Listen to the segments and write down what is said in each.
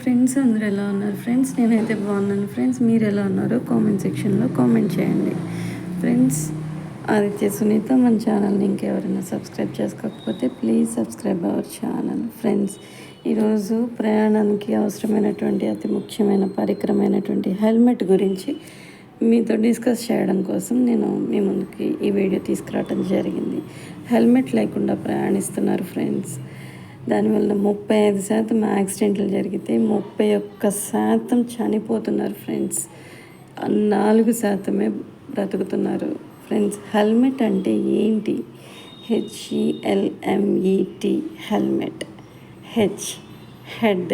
Friends అందరూ ఎలా ఉన్నారు ఫ్రెండ్స్? నేనైతే బాగున్నాను ఫ్రెండ్స్. మీరు ఎలా ఉన్నారో కామెంట్ సెక్షన్లో కామెంట్ చేయండి ఫ్రెండ్స్. ఆదిత్య సునీత మన ఛానల్ని ఇంకెవరైనా సబ్స్క్రైబ్ చేసుకోకపోతే please subscribe our channel friends. ఈరోజు ప్రయాణానికి అవసరమైనటువంటి అతి ముఖ్యమైన పరికరమైనటువంటి హెల్మెట్ గురించి మీతో డిస్కస్ చేయడం కోసం నేను మీ ముందుకి ఈ వీడియో తీసుకురావడం జరిగింది. హెల్మెట్ లేకుండా ప్రయాణిస్తున్నారు ఫ్రెండ్స్. దానివల్ల 35% యాక్సిడెంట్లు జరిగితే 31% చనిపోతున్నారు ఫ్రెండ్స్. 4% బ్రతుకుతున్నారు ఫ్రెండ్స్. హెల్మెట్ అంటే ఏంటి? HELMET helmet. హెడ్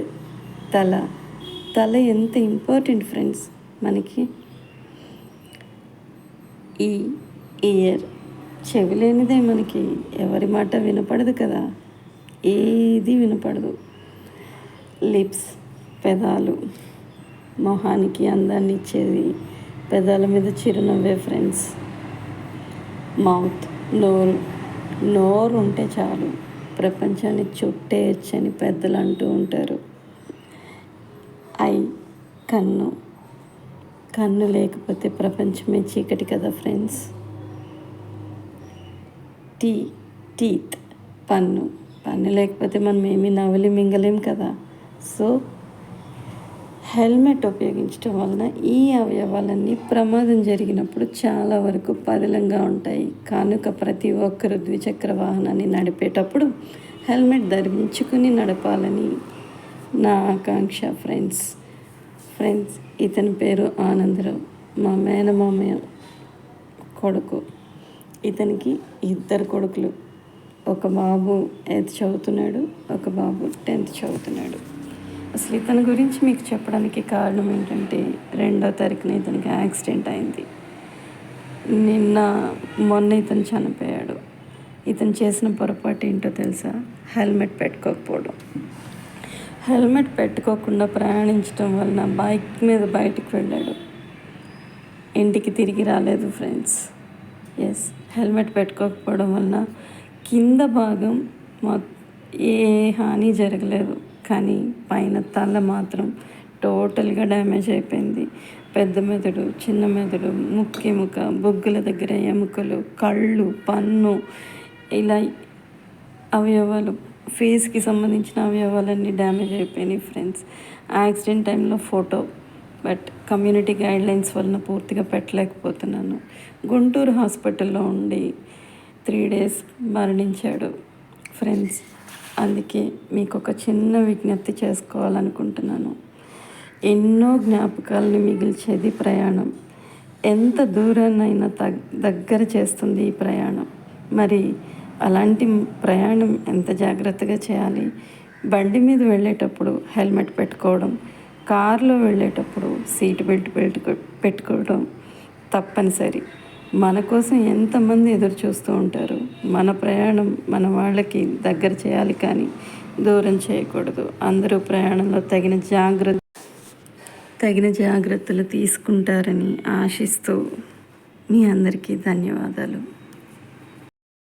తల ఎంత ఇంపార్టెంట్ ఫ్రెండ్స్ మనకి. ఇయర్ చెవి లేనిదే మనకి ఎవరి మాట వినపడదు కదా, ఏది వినపడదు. లిప్స్ పెదాలు, మొహానికి అందాన్ని ఇచ్చేది పెదాల మీద చిరునవ్వే ఫ్రెండ్స్. మౌత్ నోరు ఉంటే చాలు ప్రపంచాన్ని చుట్టేయచ్చని పెద్దలు అంటూ ఉంటారు. ఐ కన్ను లేకపోతే ప్రపంచమే చీకటి కదా ఫ్రెండ్స్. టీత్ పన్ను లేకపోతే మనం ఏమీ నవలి మింగలేం కదా. సో హెల్మెట్ ఉపయోగించడం వలన ఈ అవయవాలన్నీ ప్రమాదం జరిగినప్పుడు చాలా వరకు పదిలంగా ఉంటాయి. కనుక ప్రతి ఒక్కరు ద్విచక్ర వాహనాన్ని నడిపేటప్పుడు హెల్మెట్ ధరించుకుని నడపాలని నా ఆకాంక్ష ఫ్రెండ్స్. ఇతని పేరు ఆనందరావు, మా మేనమామయ్య కొడుకు. ఇతనికి 2 కొడుకులు. ఒక బాబు 8th చదువుతున్నాడు, ఒక బాబు 10th చదువుతున్నాడు. అసలు ఇతని గురించి మీకు చెప్పడానికి కారణం ఏంటంటే 2వ తారీఖున ఇతనికి యాక్సిడెంట్ అయింది. మొన్న ఇతను చనిపోయాడు. ఇతను చేసిన పొరపాటు ఏంటో తెలుసా? హెల్మెట్ పెట్టుకోకపోవడం. హెల్మెట్ పెట్టుకోకుండా ప్రయాణించడం వలన బైక్ మీద బయటికి వెళ్ళాడు, ఇంటికి తిరిగి రాలేదు ఫ్రెండ్స్. హెల్మెట్ పెట్టుకోకపోవడం వలన కింద భాగం ఏ హాని జరగలేదు, కానీ పైన తల మాత్రం టోటల్గా డ్యామేజ్ అయిపోయింది. పెద్ద మెదడు, చిన్న మెదడు, ముక్కెముక, బొగ్గుల దగ్గర ఎముకలు, కళ్ళు, పన్ను, ఇలా అవయవాలు, ఫేస్కి సంబంధించిన అవయవాలన్నీ డ్యామేజ్ అయిపోయినాయి ఫ్రెండ్స్. యాక్సిడెంట్ టైంలో ఫోటో, బట్ కమ్యూనిటీ గైడ్లైన్స్ వలన పూర్తిగా పెట్టలేకపోతున్నాను. గుంటూరు హాస్పిటల్లో ఉండి 3 days మరణించాడు ఫ్రెండ్స్. అందుకే మీకు ఒక చిన్న విజ్ఞప్తి చేసుకోవాలనుకుంటున్నాను. ఎన్నో జ్ఞాపకాలను మిగిల్చేది ప్రయాణం. ఎంత దూరాన్నైనా దగ్గర చేస్తుంది ఈ ప్రయాణం. మరి అలాంటి ప్రయాణం ఎంత జాగ్రత్తగా చేయాలి? బండి మీద వెళ్ళేటప్పుడు హెల్మెట్ పెట్టుకోవడం, కారులో వెళ్ళేటప్పుడు సీట్ బెల్ట్ పెట్టుకోవడం తప్పనిసరి. మన కోసం ఎంతమంది ఎదురు చూస్తూ ఉంటారు. మన ప్రయాణం మన వాళ్ళకి దగ్గర చేయాలి, కానీ దూరం చేయకూడదు. అందరూ ప్రయాణంలో తగిన జాగ్రత్తలు తీసుకుంటారని ఆశిస్తూ మీ అందరికీ ధన్యవాదాలు.